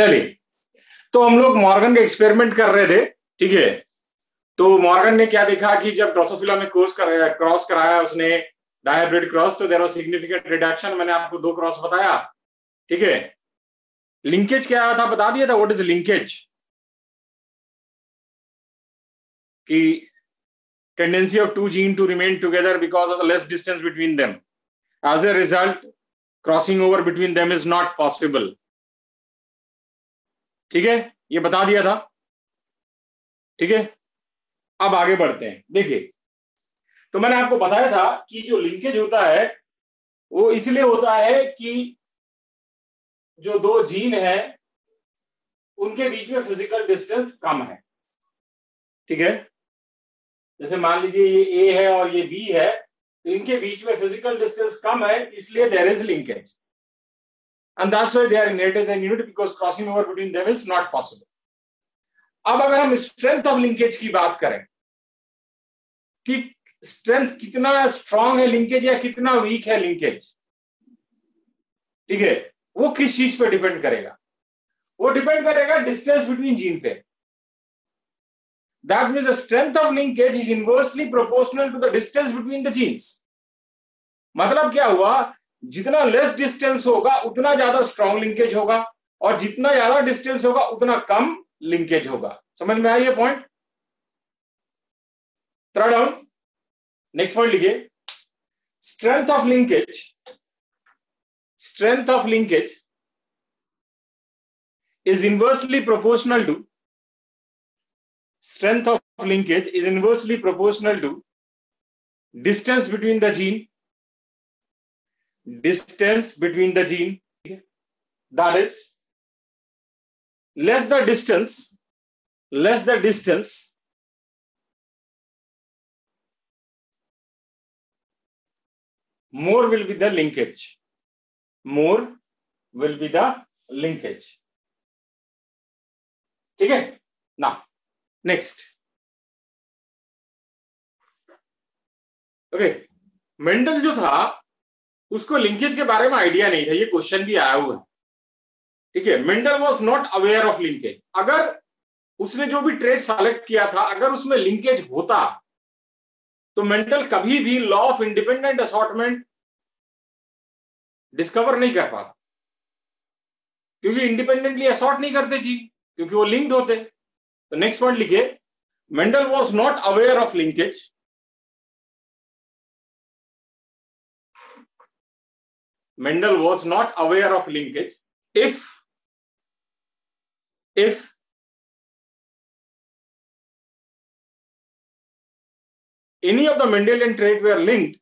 चलिए, तो हम लोग मॉर्गन का एक्सपेरिमेंट कर रहे थे, ठीक है। तो मॉर्गन ने क्या देखा कि जब ड्रोसोफिला में क्रॉस कराया उसने डायहाइब्रिड क्रॉस, तो देयर वाज सिग्निफिकेंट रिडक्शन। मैंने आपको 2 क्रॉस बताया, ठीक है। लिंकेज क्या आया था, बता दिया था। What is linkage? कि tendency of 2 gene to remain together because of less distance between them, as a result crossing over between them is not possible, ठीक है। ये बता दिया था, ठीक है। अब आगे बढ़ते हैं। देखिए, तो मैंने आपको बताया था कि जो लिंकेज होता है वो इसलिए होता है कि जो 2 जीन है उनके बीच में फिजिकल डिस्टेंस कम है, ठीक है। जैसे मान लीजिए ये ए है और ये बी है, तो इनके बीच में फिजिकल डिस्टेंस कम है, इसलिए there is linkage, and that's why they are united and unit because crossing over between them is not possible. अब अगर हम स्ट्रेंथ ऑफ लिंकेज की बात करें कि स्ट्रेंथ कितना स्ट्रांग है लिंकेज या कितना वीक है लिंकेज, ठीक है, वो किस चीज पे डिपेंड करेगा? वो डिपेंड करेगा डिस्टेंस बिटवीन जीन पे। That means the strength of linkage is inversely proportional to the distance between the genes. मतलब क्या हुआ, जितना लेस डिस्टेंस होगा उतना ज्यादा स्ट्रांग लिंकेज होगा, और जितना ज्यादा डिस्टेंस होगा उतना कम लिंकेज होगा। समझ में आया ये point? Third down, next point लिखिए। Strength of linkage, strength of linkage is inversely proportional to distance between the gene, that is less the distance, more will be the linkage. ठीक है ना। Next, okay. मेंडल जो था उसको linkage के बारे में आइडिया नहीं था, ये क्वेश्चन भी आया हुआ है, ठीक है। Mendel was not aware of linkage. अगर उसने जो भी ट्रेड सेलेक्ट किया था अगर उसमें लिंकेज होता तो मेंडल कभी भी law of independent assortment discover नहीं कर पाता, क्योंकि इंडिपेंडेंटली असॉर्ट नहीं करते जी, क्योंकि वो लिंक्ड होते। तो नेक्स्ट पॉइंट लिखिए, Mendel was not aware of linkage if any of the Mendelian trait were linked,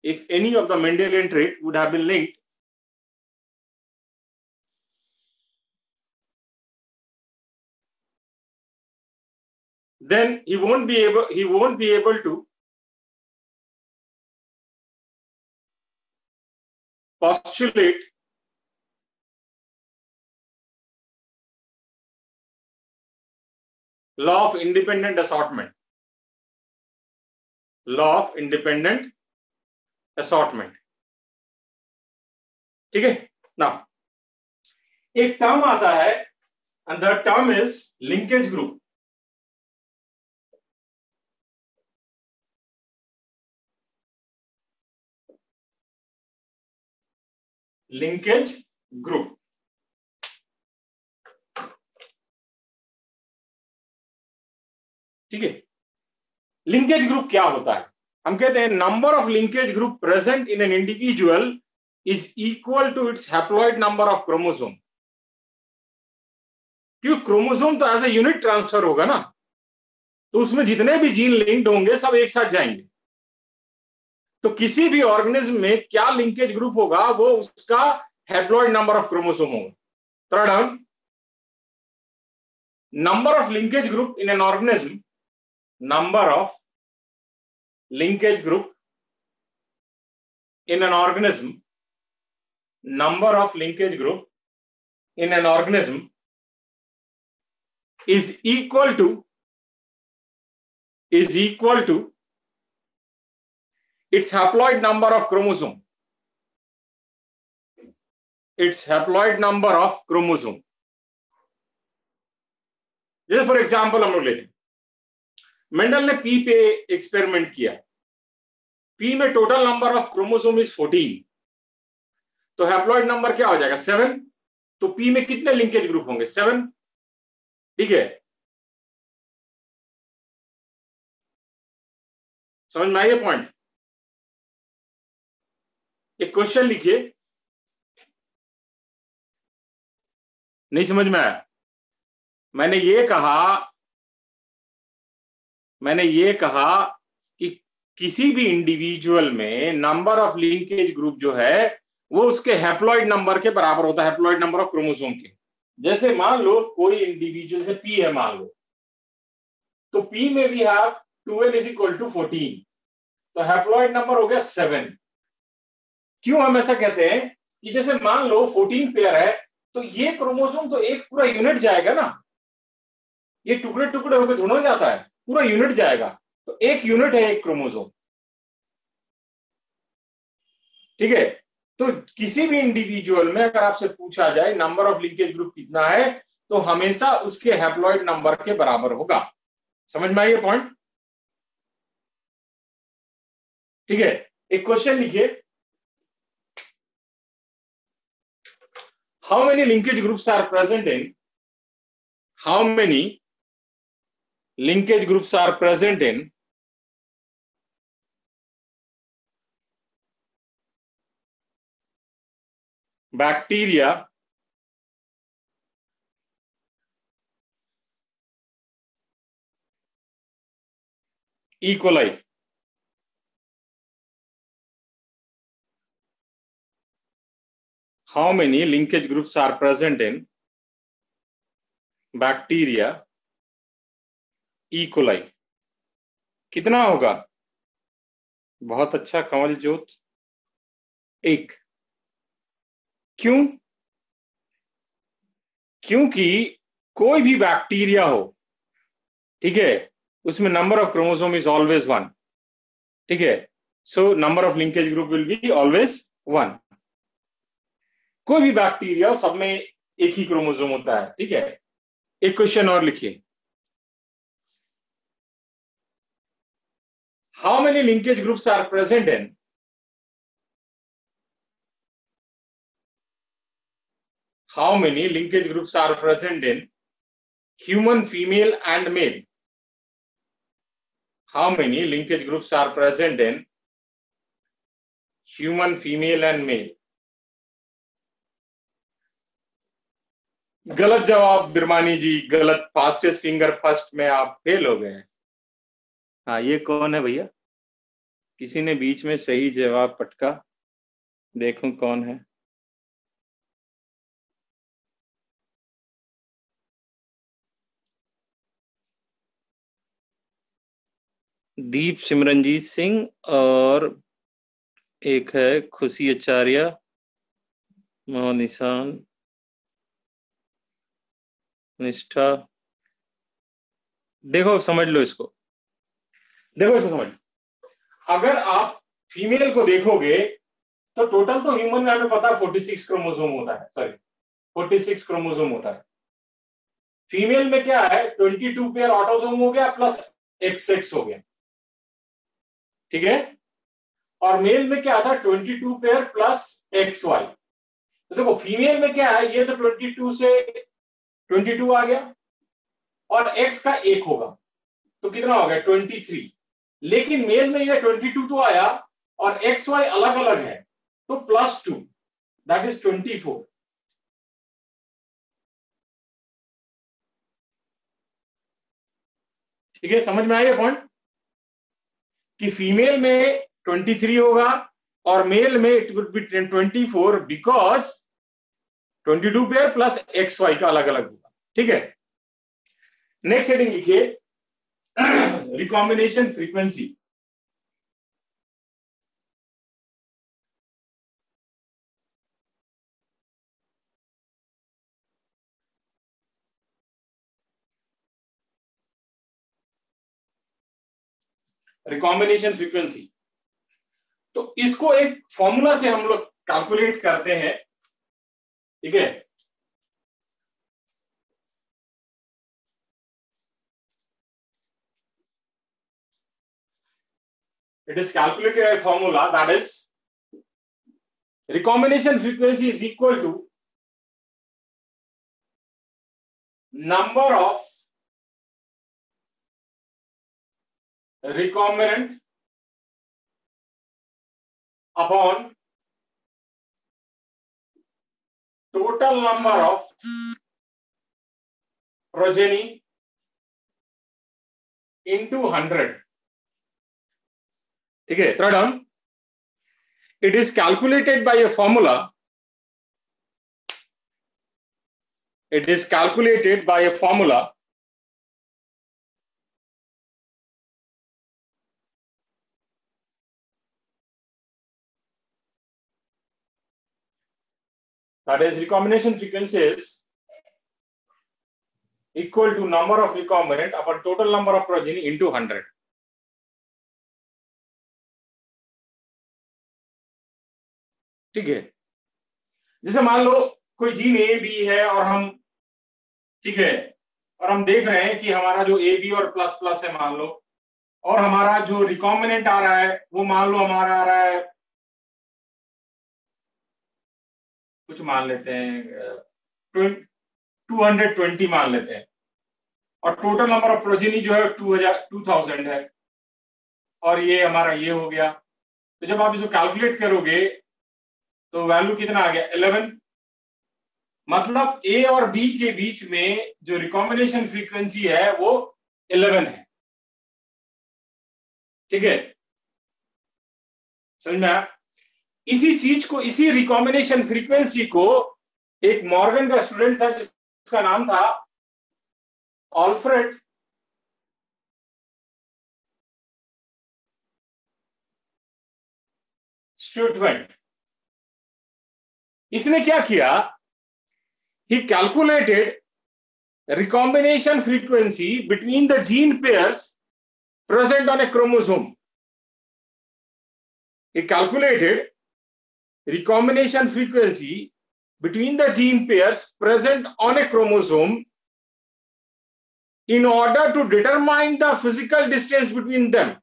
if any of the Mendelian trait would have been linked, then he won't be able to postulate law of independent assortment. ठीक है ना। एक term आता है and the term is linkage group. Linkage group, ठीक है। Linkage group क्या होता है? हम कहते हैं number of linkage group present in an individual is equal to its haploid number of chromosome. क्योंकि क्रोमोसोम तो एज ए यूनिट ट्रांसफर होगा ना, तो उसमें जितने भी जीन लिंक्ड होंगे सब एक साथ जाएंगे। तो किसी भी ऑर्गेनिज्म में क्या लिंकेज ग्रुप होगा, वो उसका हैप्लॉइड नंबर ऑफ क्रोमोसोम होगा। Third term, number of linkage group in an organism, number of linkage group in an organism is equal to its haploid number of chromosome. It's haploid number of chromosome. जैसे for example हम लोग लेते हैं, Mendel ने P पे experiment किया, P में total number of chromosome is 14, तो हैप्लॉइड नंबर क्या हो जाएगा 7। तो पी में कितने लिंकेज ग्रुप होंगे 7, ठीक है। समझ में आइए पॉइंट। एक क्वेश्चन लिखिए, नहीं समझ में आया। मैंने ये कहा कि किसी भी इंडिविजुअल में नंबर ऑफ लिंकेज ग्रुप जो है वो उसके हैप्लॉइड नंबर के बराबर होता है, हैप्लॉइड नंबर ऑफ क्रोमोसोम के। जैसे मान लो कोई इंडिविजुअल से पी है मान लो, तो पी में भी have 2n is equal to 14, तो हैप्लॉइड नंबर हो गया 7। क्यों हम ऐसा कहते हैं कि जैसे मान लो 14 पेयर है, तो ये क्रोमोसोम तो एक पूरा यूनिट जाएगा ना, ये टुकड़े टुकड़े होकर थोड़ा जाता है, पूरा यूनिट जाएगा, तो एक यूनिट है एक क्रोमोसोम, ठीक है। तो किसी भी इंडिविजुअल में अगर आपसे पूछा जाए नंबर ऑफ लिंकेज ग्रुप कितना है, तो हमेशा उसके हैप्लॉइड नंबर के बराबर होगा। समझ में आई ये पॉइंट, ठीक है। एक क्वेश्चन लिखिए, how many linkage groups are present in, how many linkage groups are present in bacteria E. coli? How many linkage groups are present in bacteria E. coli? कितना होगा? बहुत अच्छा कमल जोत, एक। क्यों? क्योंकि कोई भी बैक्टीरिया हो, ठीक है, उसमें number of chromosome is always 1, ठीक है। So number of linkage group will be always 1। कोई भी बैक्टीरिया हो, सब में एक ही क्रोमोसोम होता है, ठीक है। एक क्वेश्चन और लिखिए, how many linkage groups are present in, how many linkage groups are present in human female and male? How many linkage groups are present in human female and male? गलत जवाब बिरमानी जी, गलत। फास्टेस्ट फिंगर फर्स्ट में आप fail हो गए हैं। हाँ, ये कौन है भैया? किसी ने बीच में सही जवाब पटका, देखूं कौन है। दीप सिमरनजीत सिंह, और एक है खुशी आचार्य, मोहम्मद निशान, निष्ठा। देखो समझ लो इसको, देखो इसको समझ लो। अगर आप फीमेल को देखोगे तो टोटल तो ह्यूमन में हमें पता है 46 क्रोमोसोम होता है, सॉरी 46 क्रोमोसोम होता है। फीमेल में क्या है 22 पेयर ऑटोसोम हो गया प्लस XX हो गया, ठीक है। और मेल में क्या था 22 पेयर प्लस XY। तो देखो फीमेल में क्या है, ये तो 22 से 22 आ गया और X का 1 होगा, तो कितना हो गया 23। लेकिन मेल में ये 22 तो आया और XY अलग अलग है, तो +2, दैट इज 24। ठीक है, समझ में आया पॉइंट कि फीमेल में 23 होगा और मेल में it would be 24 because 22 pair plus XY का अलग अलग होगा, ठीक है। नेक्स्ट हेडिंग लिखिए, रिकॉम्बिनेशन फ्रीक्वेंसी। रिकॉम्बिनेशन फ्रीक्वेंसी, तो इसको एक फॉर्मूला से हम लोग कैलकुलेट करते हैं। ठीक है। It is calculated by formula, that is recombination frequency is equal to number of recombinant upon total number of progeny into 100. ठीक है। Third one, it is calculated by a formula. It is calculated by a formula that is recombination frequency is equal to number of recombinant upon total number of progeny into 100. ठीक है। जैसे मान लो कोई gene A B है और हम, ठीक है, और हम देख रहे हैं कि हमारा जो ए बी और प्लस प्लस है मान लो, और हमारा जो रिकॉम्बिनेंट आ रहा है वो मान लो हमारा आ रहा है, कुछ मान लेते हैं 220 मान लेते हैं, और टोटल नंबर ऑफ प्रोजेनी जो है 2000 है, और ये हमारा ये हो गया। तो जब आप इसको कैलकुलेट करोगे तो वैल्यू कितना आ गया 11। मतलब ए और बी के बीच में जो रिकॉम्बिनेशन फ्रीक्वेंसी है वो 11 है। ठीक है, समझ में आया? इसी चीज को, इसी रिकॉम्बिनेशन फ्रीक्वेंसी को एक मॉर्गन का स्टूडेंट था जिसका नाम था ऑल्फ्रेड स्टुटवेंट। इसने क्या किया? He calculated recombination frequency between the gene pairs present on a chromosome. He calculated recombination frequency between the gene pairs present on a chromosome in order to determine the physical distance between them.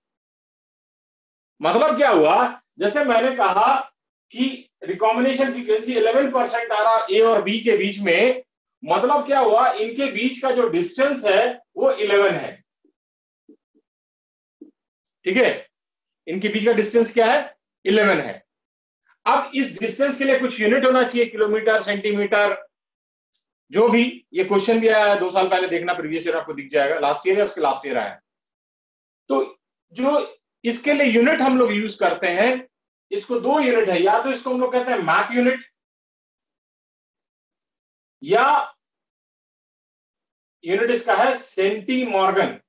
मतलब क्या हुआ? जैसे मैंने कहा कि recombination frequency 11% आ रहा ए और B के बीच में, मतलब क्या हुआ? इनके बीच का जो डिस्टेंस है वो 11 है। ठीक है, इनके बीच का डिस्टेंस क्या है? 11 है। अब इस डिस्टेंस के लिए कुछ यूनिट होना चाहिए, किलोमीटर, सेंटीमीटर, जो भी। ये क्वेश्चन भी आया 2 साल पहले, देखना प्रीवियस ईयर, आपको दिख जाएगा। लास्ट ईयर या उसके लास्ट ईयर आया। तो जो इसके लिए यूनिट हम लोग यूज करते हैं, इसको 2 यूनिट है। या तो इसको हम लोग कहते हैं मैप यूनिट, या यूनिट इसका है सेंटीमॉर्गन,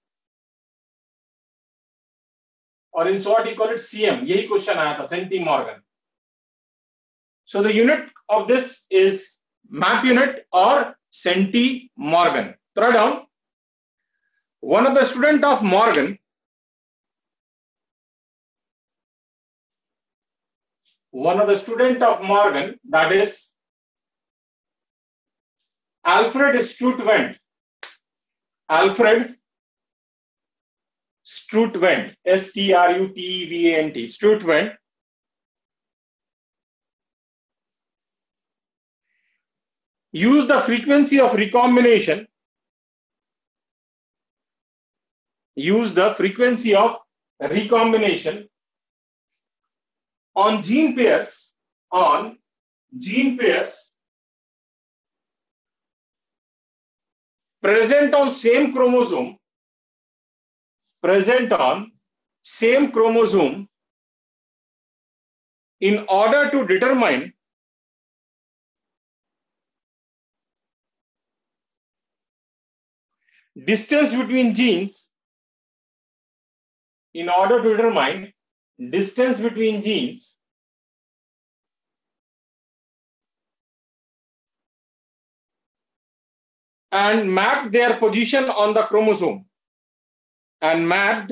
और in short you call it CM. यही क्वेश्चन आया था, centimorgan. So the unit of this is map unit और centimorgan. Throw down, one of the student of Morgan, that is Alfred Sturtevant. Sturtevant, Sturtevant use the frequency of recombination, on gene pairs present on same chromosome in order to determine distance between genes, and mapped their position on the chromosome. And mapped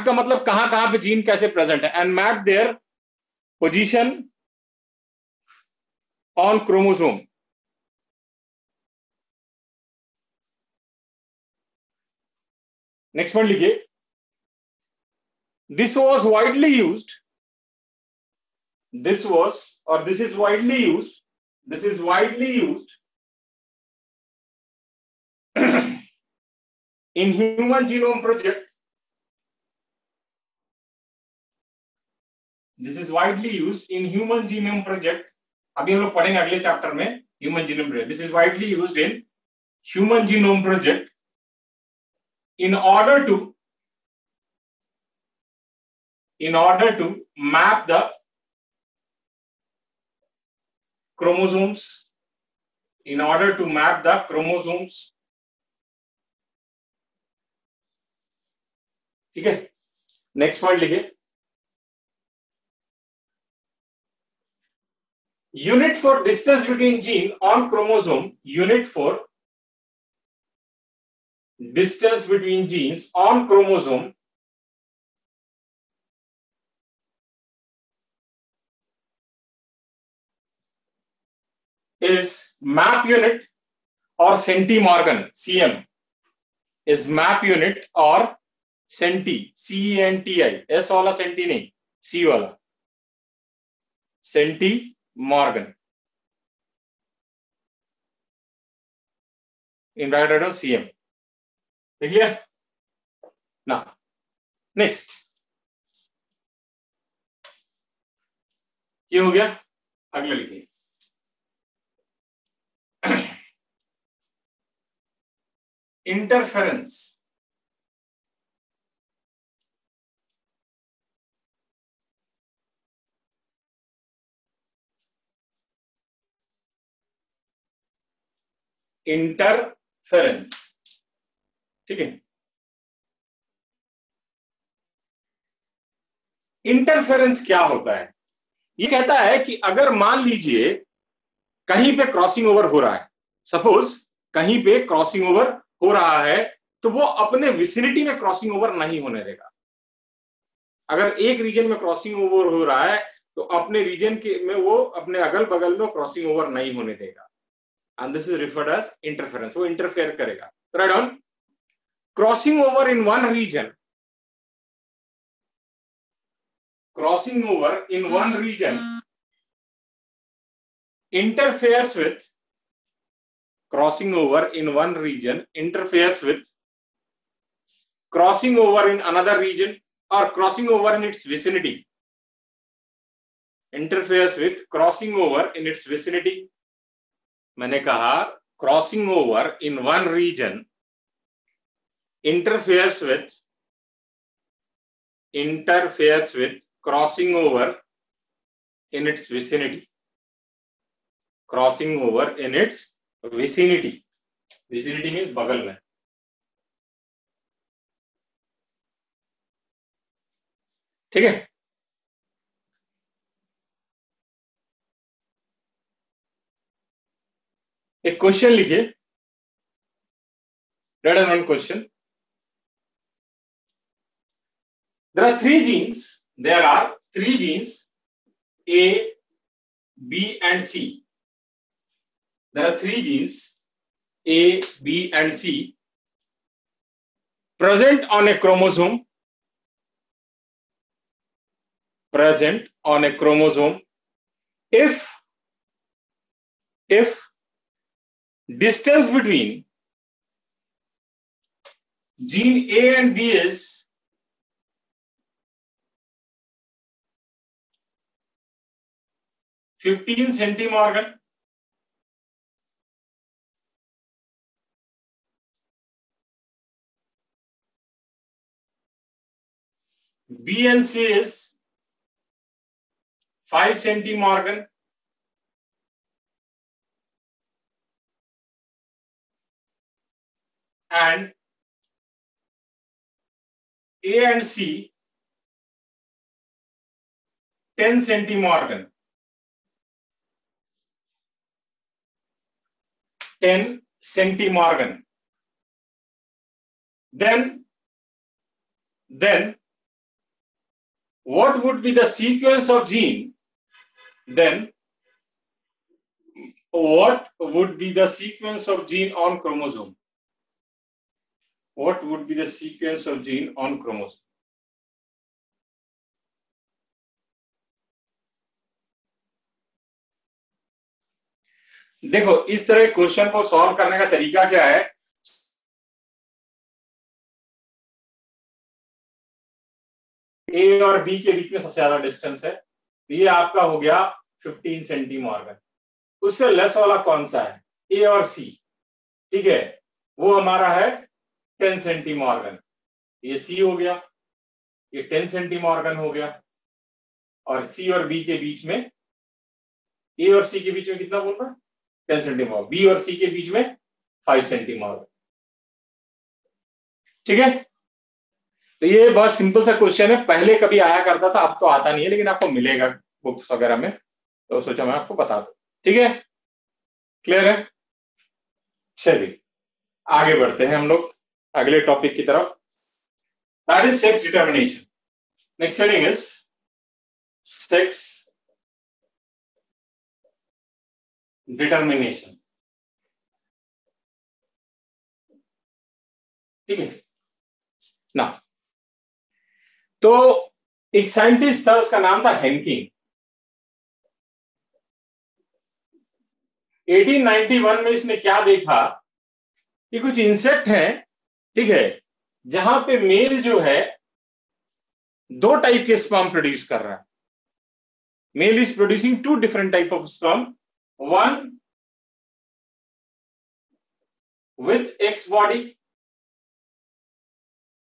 का मतलब कहां पे gene कैसे present है, and mapped their position on chromosome. Next one लिखिए. This was widely used. This is widely used. This is widely used in Human Genome Project. This is widely used in Human Genome Project. अभी हम लोग पढ़ेंगे अगले chapter में Human Genome Project. This is widely used in Human Genome Project in order to map the chromosomes. In order to map the chromosomes. ठीक है. Next word लिखिए. Unit for distance between gene on chromosome. Unit for distance between genes on chromosome is map unit or centimorgan. CM is map unit or centi. CENTI. S वाला centi नहीं, C वाला centimorgan. In bracket I CM. Clear? Now, next. ये हो गया. अगला लिखिए. Interference. Interference. ठीक है. इंटरफेरेंस क्या होता है? ये कहता है कि अगर मान लीजिए कहीं पे क्रॉसिंग ओवर हो रहा है, सपोज कहीं पे क्रॉसिंग ओवर हो रहा है, तो वो अपने विसिनिटी में क्रॉसिंग ओवर नहीं होने देगा. अगर एक रीजन में क्रॉसिंग ओवर हो रहा है तो अपने रीजन के में वो अपने अगल बगल में क्रॉसिंग ओवर नहीं होने देगा. And this is referred as interference. वो इंटरफेयर करेगा. Right on. Crossing over in one region. Crossing over in one region interferes with crossing over in crossing over in another region or crossing over in its vicinity. Interferes with crossing over in its vicinity. मैंने कहा crossing over in one region interferes with crossing over in its vicinity. Crossing over in its vicinity. Vicinity means बगल में. ठीक है. एक question लिखिए. Read one question. There are three genes. There are three genes A, B and C. There are three genes A, B and C present on a chromosome. Present on a chromosome. If distance between gene A and B is 15 centimorgan, B and C is 5 centimorgan, and A and C 10 centimorgan. 10 centimorgan. Then what would be the sequence of gene? Then what would be the sequence of gene on chromosome? What would be the sequence of gene on chromosome? देखो, इस तरह question को solve करने का तरीका क्या है? ए और बी के बीच में सबसे ज्यादा डिस्टेंस है, ये आपका हो गया 15 सेंटीमॉर्गन। उससे लेस वाला कौन सा है? ए और सी, ठीक है, वो हमारा है 10 सेंटीमॉर्गन। ये सी हो गया, ये 10 सेंटीमॉर्गन हो गया, और सी और बी के बीच में, ए और सी के बीच में कितना बोल रहा है? 10 सेंटीमॉर्गन। बी और सी के बीच में 5 सेंटीमॉर्गन, ठीक है। तो ये बहुत सिंपल सा क्वेश्चन है, पहले कभी आया करता था, अब तो आता नहीं है, लेकिन आपको मिलेगा बुक्स वगैरह में, तो सोचा मैं आपको बता दूं, ठीक है। क्लियर है? चलिए आगे बढ़ते हैं हम लोग अगले टॉपिक की तरफ, that is sex determination. Next heading is sex determination, ठीक है ना। तो एक साइंटिस्ट था, उसका नाम था हेनकिंग। 1891 में इसने क्या देखा कि कुछ इंसेक्ट हैं, ठीक है, जहां पे मेल जो है 2 टाइप के स्पर्म प्रोड्यूस कर रहा है। Male is producing 2 different type of sperm, one with X body,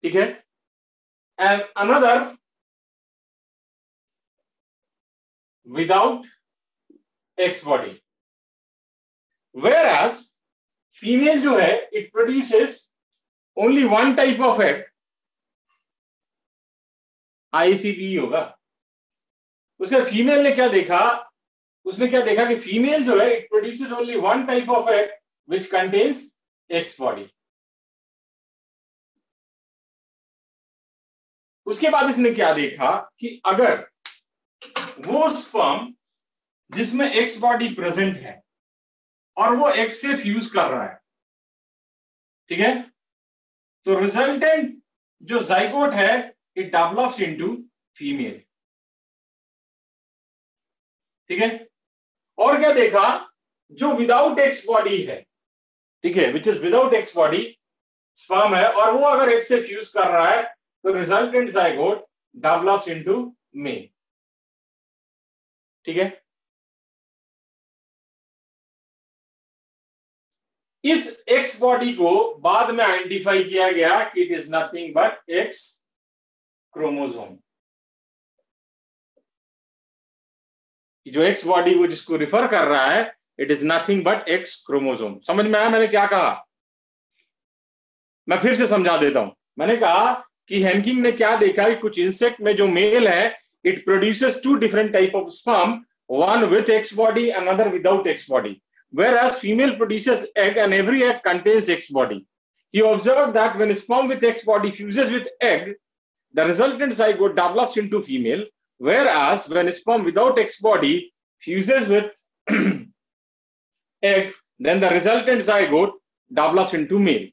ठीक है, and another without X body. Whereas female जो है it produces only 1 type of egg, ICP होगा। उसके फीमेल ने क्या देखा, उसने क्या देखा कि फीमेल जो है it produces only 1 type of egg which contains x body. उसके बाद इसने क्या देखा कि अगर वो स्पर्म जिसमें एक्स बॉडी प्रेजेंट है और वो एक्स से फ्यूज कर रहा है, ठीक है, तो रिजल्टेंट जो जाइगोट है इट डेवलप्स इनटू फीमेल, ठीक है। और क्या देखा, जो विदाउट एक्स बॉडी है, ठीक है, which is without X body sperm है, और वो अगर एक्स से फ्यूज कर रहा है तो resultant zygote develops into male, ठीक है। इस एक्स बॉडी को बाद में आइडेंटिफाई किया गया कि it is nothing but x chromosome. जो एक्स बॉडी को जिसको रिफर कर रहा है it is nothing but x chromosome. समझ में आया मैंने क्या कहा? मैं फिर से समझा देता हूं। मैंने कहा कि हेनकिंग ने क्या देखा कि कुछ इंसेक्ट में जो मेल है it produces 2 different type of sperm, one with X body, another without X body. Whereas female produces egg and every egg contains X body. He observed that when sperm with X body fuses with egg, the resultant zygote develops into female. Whereas when sperm without X body fuses with egg, then the resultant zygote develops into male.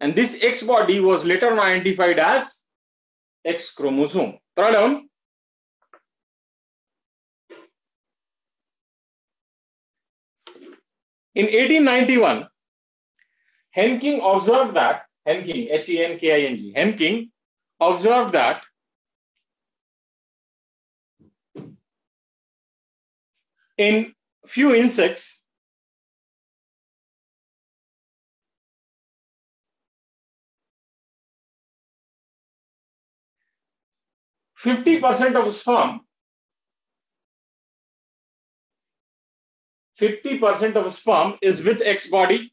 And this X body was later on identified as X chromosome. Problem. In 1891, Henking observed that, Henking, Henking, Henking observed that in few insects, %50 of sperm, 50% of sperm is with X body,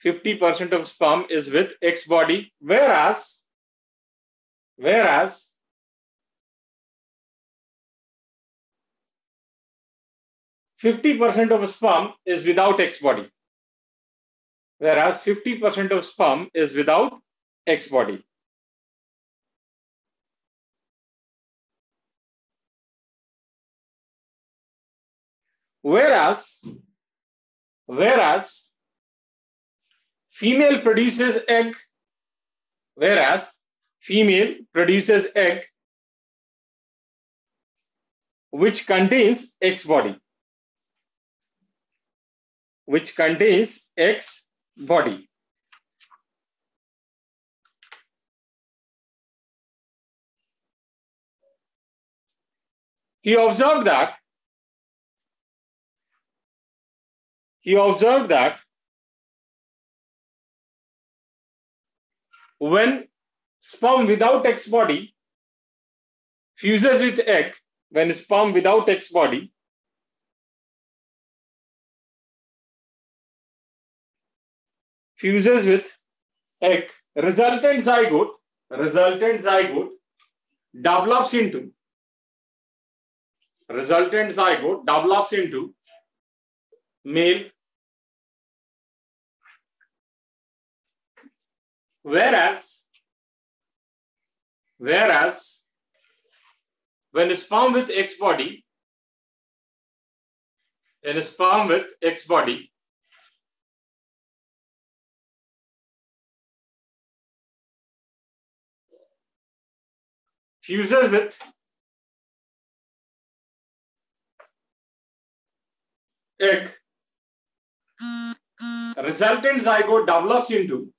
50% of sperm is with X body, whereas 50% of sperm is without X body. Whereas 50% of sperm is without X body. whereas female produces egg, which contains X body, He observed that when sperm without X body fuses with egg, resultant zygote develops into male, whereas when sperm with X body fuses with egg, resultant zygote develops into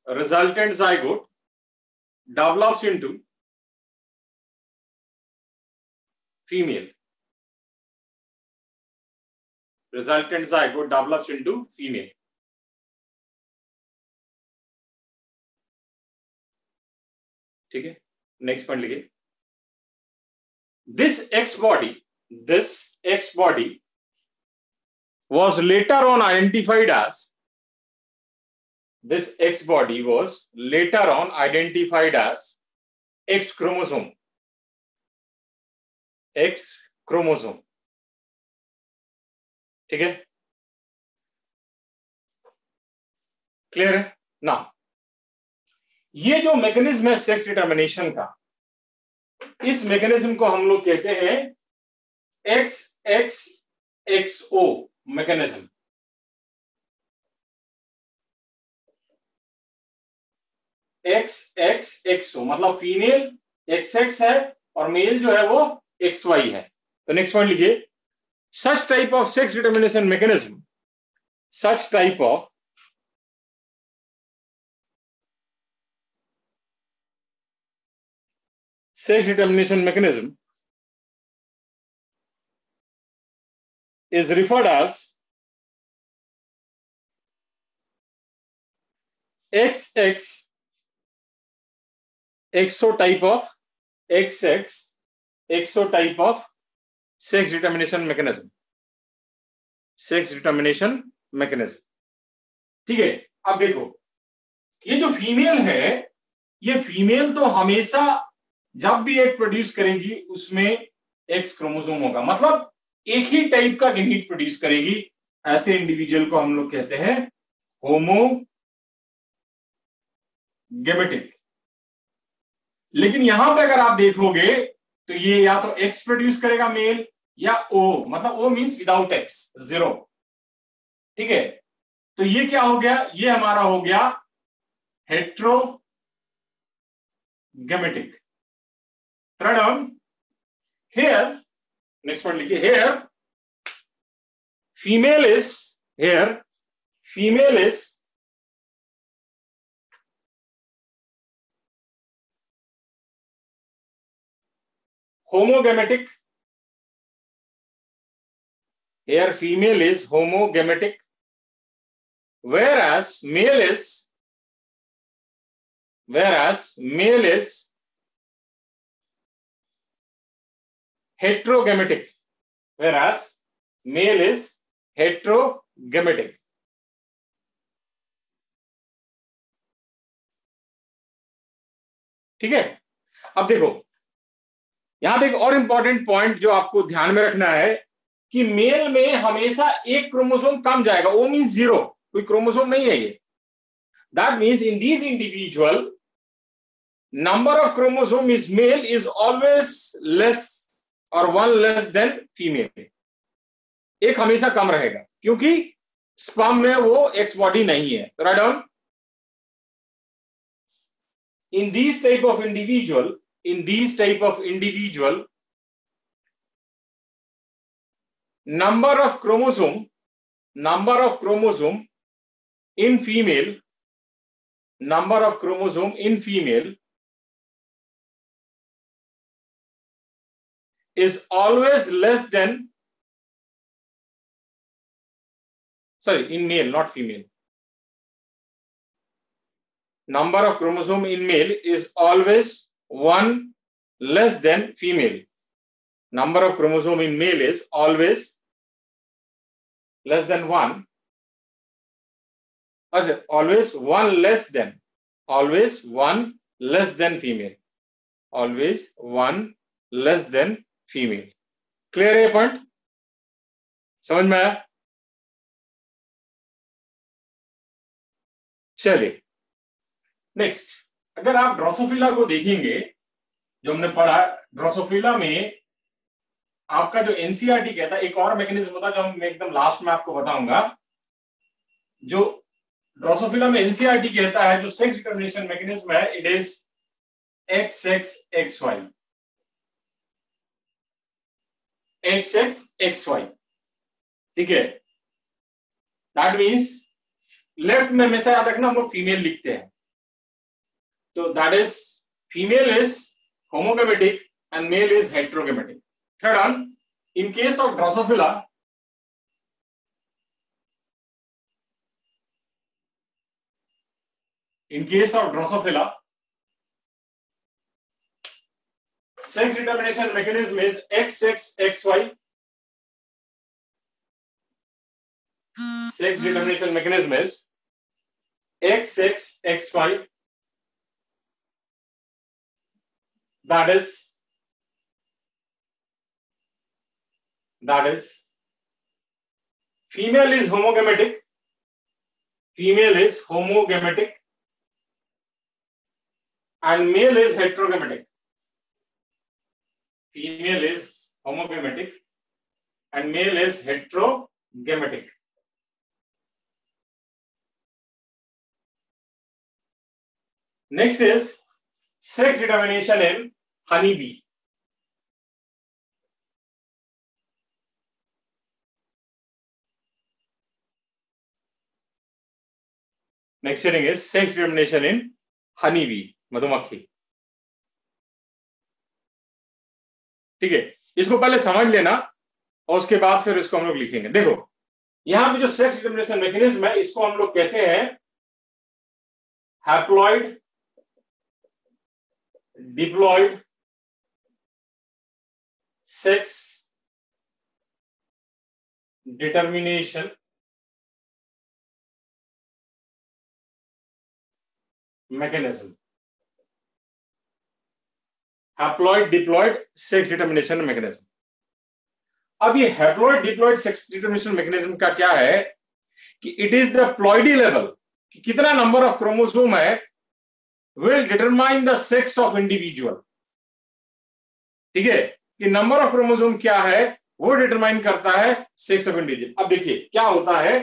female. ठीक है, next point लिखिए. This X body was later on identified as X chromosome. ठीक है, clear है ना. ये जो mechanism है सेक्स डिटर्मिनेशन का, इस मैकेनिज्म को हम लोग कहते हैं XXXO मैकेनिज्म. XXXO मतलब फीमेल XX है और मेल जो है वो XY है. तो नेक्स्ट पॉइंट लिखिए. Such type of sex determination mechanism is referred as XX type of sex determination mechanism. ठीक है, अब देखो ये जो फीमेल है, ये फीमेल तो हमेशा जब भी एक प्रोड्यूस करेगी उसमें एक्स क्रोमोसोम होगा, मतलब एक ही टाइप का गैमीट प्रोड्यूस करेगी. ऐसे इंडिविजुअल को हम लोग कहते हैं होमोगैमेटिक. लेकिन यहां पे अगर आप देखोगे तो ये या तो एक्स प्रोड्यूस करेगा मेल या ओ, मतलब ओ मींस विदाउट एक्स, 0. ठीक है, तो ये क्या हो गया, ये हमारा हो गया heterogametic. Third on here, next point लिखिए. Here female is homogamitic. Here female is homogamitic, whereas male is heterogamic. ठीक है, अब देखो यहां पे एक और इंपॉर्टेंट पॉइंट जो आपको ध्यान में रखना है कि मेल में हमेशा एक क्रोमोसोम कम जाएगा. ओ मींस 0, कोई क्रोमोसोम नहीं है ये. That means in these individual number of chromosome is male is always less और 1 लेस देन फीमेल. एक हमेशा कम रहेगा क्योंकि स्पर्म में वो एक्स बॉडी नहीं है। Write down, in these type of individual, number of chromosome in female is always less than, sorry, in male, not female. Number of chromosome in male is always 1 less than female. Number of chromosome in male is always less than 1. Always 1 less than female. Always 1 less than female. Clear है point? समझ में आया? चलिए next, अगर आप Drosophila को देखेंगे, जो हमने पढ़ा, ड्रोसोफिला में आपका जो एनसीईआरटी कहता है, एक और मैकेनिज्म होता है जो हम एकदम लास्ट में आपको बताऊंगा। जो ड्रोसोफिला में एनसीईआरटी कहता है, जो सेक्स डिटरमिनेशन मैकेनिज्म है, इट इज XXXY। XXXY, ठीक है। दैट मीन्स लेफ्ट में हमेशा याद रखना, हम लोग फीमेल लिखते हैं, तो that is female is homogametic and male is heterogametic. Third on, in case of Drosophila, sex determination mechanism is XXXY. Sex determination mechanism is XXXY. That is female is homogamitic and male is heterogamitic. Female is homogamitic and male is heterogamitic. Next is sex determination in honeybee. Next heading is sex determination in honeybee, मधुमक्खी। ठीक है, इसको पहले समझ लेना और उसके बाद फिर इसको हम लोग लिखेंगे। देखो यहां पे जो सेक्स डिटरमिनेशन मैकेनिज्म है, इसको हम लोग कहते हैं haploid diploid sex determination mechanism. Haploid diploid sex determination mechanism. अब ये haploid diploid sex determination mechanism का क्या है कि it is the ploidy level, कि कितना नंबर ऑफ क्रोमोसोम है, will determine the sex of individual. ठीक है, कि नंबर ऑफ क्रोमोसोम क्या है वो डिटरमाइन करता है सेक्स ऑफ इंडिविजुअल। अब देखिए क्या होता है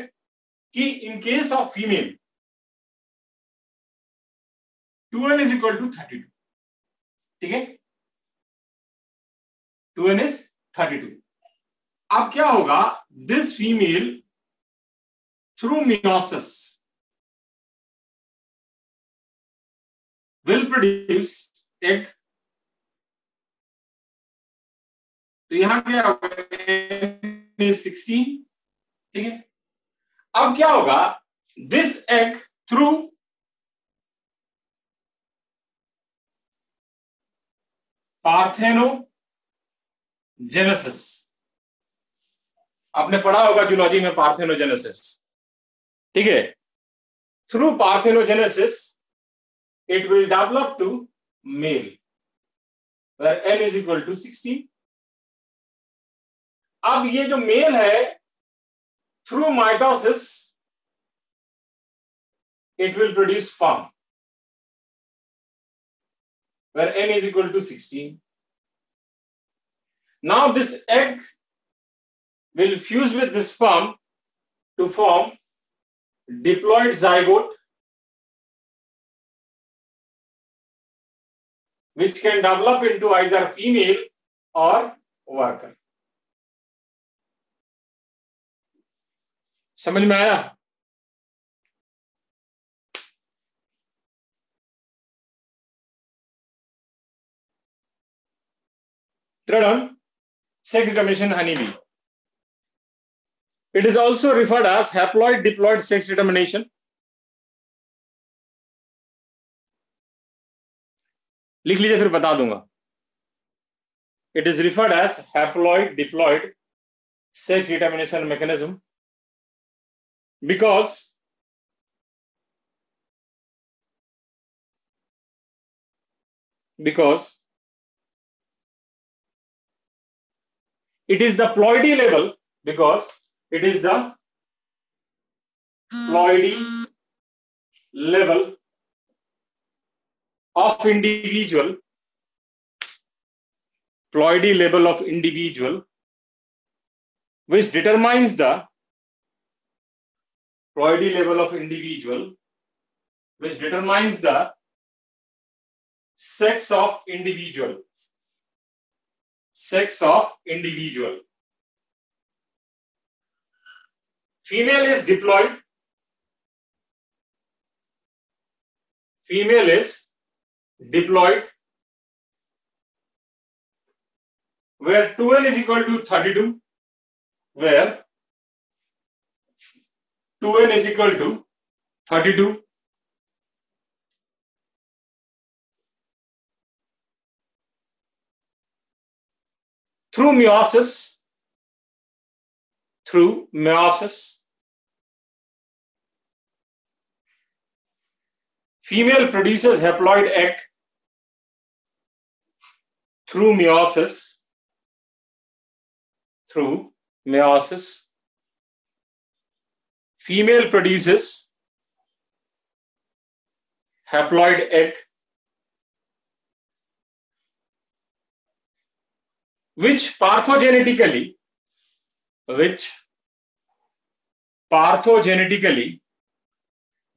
कि इन case of female 2n is equal to 32, ठीक है, 2n is 32। अब क्या होगा, this female through meiosis will produce egg. तो यहां क्या होगा, 16, ठीक है। अब क्या होगा, दिस एग थ्रू पार्थेनोजेनेसिस, आपने पढ़ा होगा जूलॉजी में पार्थेनोजेनेसिस, ठीक है। Through parthenogenesis it will develop to male where n is equal to 16। अब ये जो मेल है, through mitosis it will produce sperm where n is equal to 16. Now this egg will fuse with the sperm to form diploid zygote, which can develop into either female or worker. समझ में आया? Third one, sex determination honeybee. It is also referred as haploid diploid sex determination. लिख लीजिए फिर बता दूंगा. It is referred as haploid diploid sex determination mechanism because it is the ploidy level, because it is the ploidy level of individual, which determines the sex of individual. Female is diploid. Where 2n is equal to 32. Through meiosis, female produces haploid egg. Through meiosis, female produces haploid egg, which parthogenetically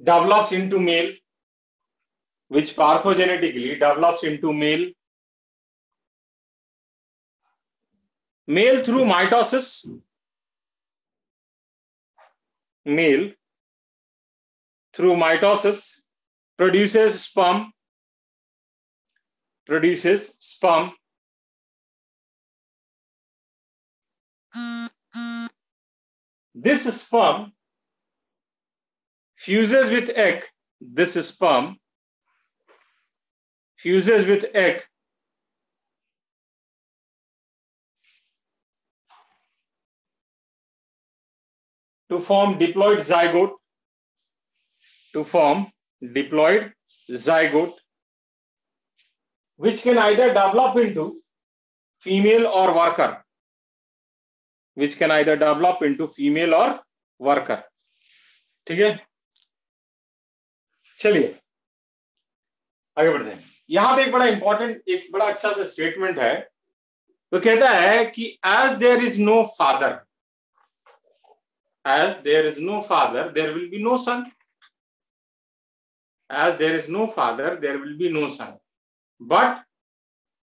develops into male. Male through mitosis. Produces sperm. This sperm fuses with egg. To form diploid zygote, which can either develop into female or worker. ठीक है, चलिए आगे बढ़ते हैं. यहां पे एक बड़ा इंपॉर्टेंट, एक बड़ा अच्छा सा स्टेटमेंट है. तो कहता है कि as there is no father, there will be no son. But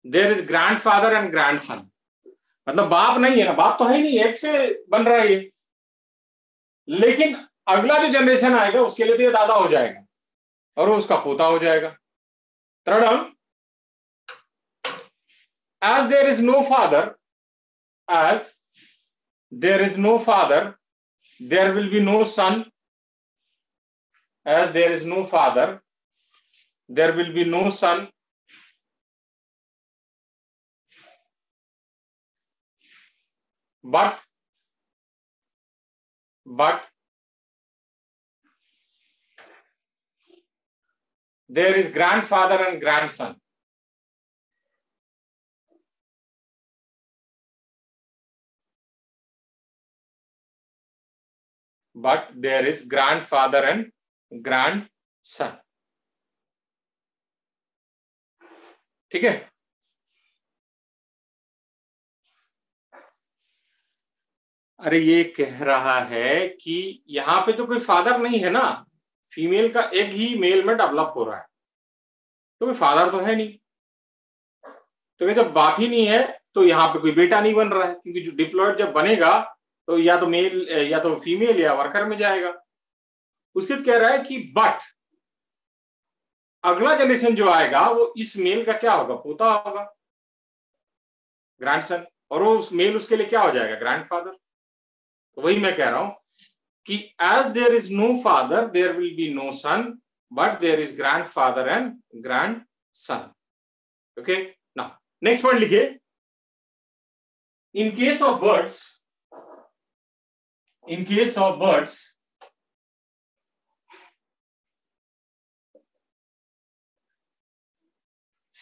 there is grandfather and grandson. मतलब बाप नहीं है ना, बाप तो है ही नहीं, एक से बन रहा है ये. लेकिन अगला जो जनरेशन आएगा उसके लिए तो ये दादा हो जाएगा और वो उसका पोता हो जाएगा. Third one, as there is no father, there will be no son. As there is no father, there will be no son. But there is grandfather and grandson. ठीक है. अरे ये कह रहा है कि यहाँ पे तो कोई फादर नहीं है ना, फीमेल का एग ही मेल में डेवलप हो रहा है, तो कोई फादर तो है नहीं, तो जब बाप ही नहीं है तो यहाँ पे कोई बेटा नहीं बन रहा है, क्योंकि जो डिप्लॉयड जब बनेगा तो या तो मेल या तो फीमेल या वर्कर में जाएगा। उसके बाद कह रहा है कि बट अगला जनरेशन जो आएगा वो इस मेल का क्या होगा, पोता होगा, ग्रैंडसन, और वो उस मेल उसके लिए क्या हो जाएगा, ग्रैंडफादर। तो वही मैं कह रहा हूं कि as there is no father there will be no son, but there is grandfather and grandson. Okay, now next point लिखिए। In case of birds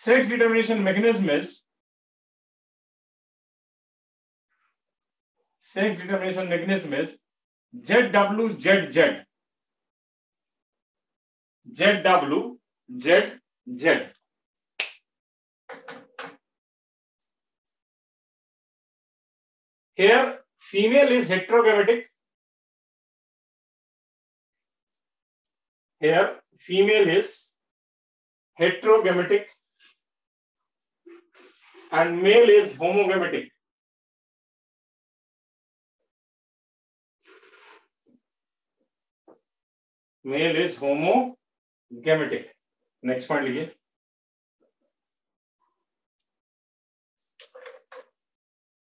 sex determination mechanism is ZWZZ. ZWZZ. Here female is heterogametic. Here female is heterogametic and male is homogametic. Male is homogametic. Next point लीजिए।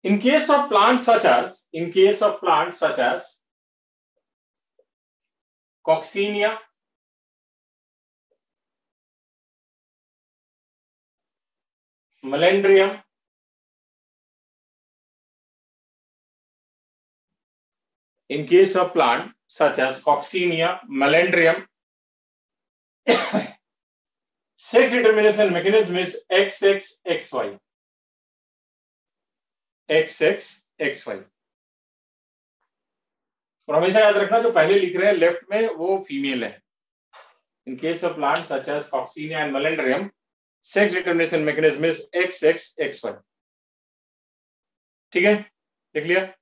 In case of plants such as Coccinia, Melandrium, in case of plant such as Coccinia, Melandrium, sex determination mechanism is XXXY. XXXY। और हमेशा याद रखना जो पहले लिख रहे हैं लेफ्ट में वो फीमेल है। In case of plants such as Coccinia and Melandrium, sex determination mechanism is XXXY। ठीक है, लिख लिया।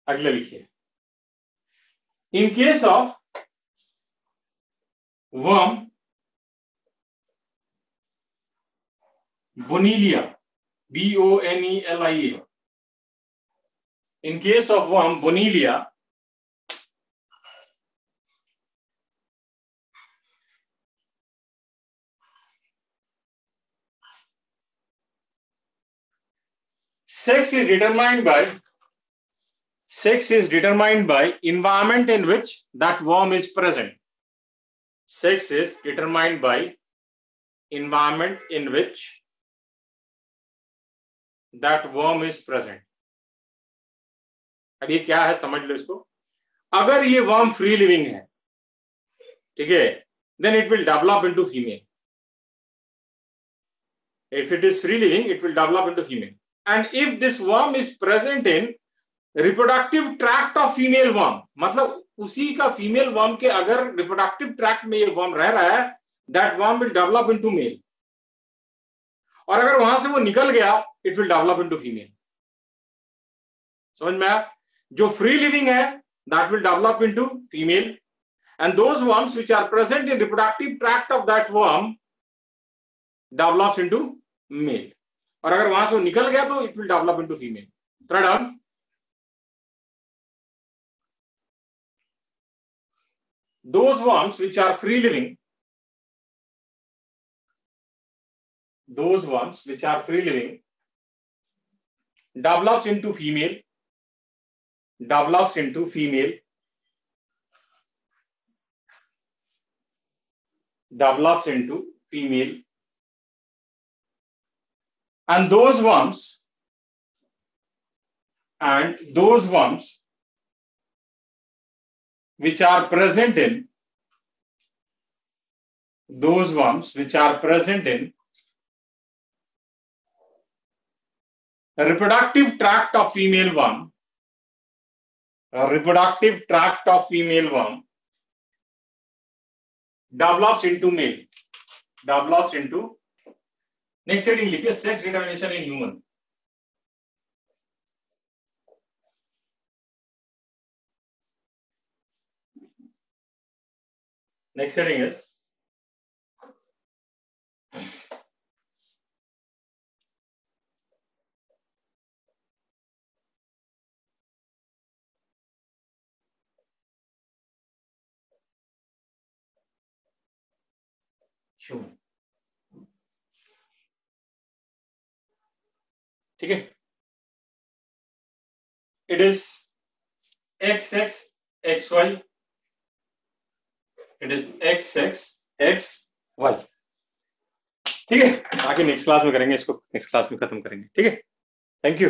अगले लिखिए। In case of worm Bonelia, Bonelia, in case of worm Bonelia, sex is determined by environment in which that worm is present. Sex is determined by environment in which that worm is present. अब ये क्या है समझ लो इसको। अगर ये worm free living है, ठीक है, then it will develop into female. If it is free living, it will develop into female. And if this worm is present in reproductive tract of female worm, मतलब उसी का female worm के अगर reproductive tract में ये worm रह रहा है, that worm will develop into male. और अगर वहां से वो निकल गया, it will develop into female. समझ में आया? जो फ्री लिविंग है that will develop into female, and those worms which are present in reproductive tract of that worm develops into male. और अगर वहां से वो निकल गया तो it will develop into female. Third one, those worms which are free living, develops into female, and those worms which are present in a reproductive tract of female worm, develops into male. Next heading लिखिए sex determination in human. Next heading is human. ठीक है, it is X X X Y, it is X X X Y. ठीक है, आगे next class में करेंगे इसको, next class में खत्म करेंगे। ठीक है, थैंक यू।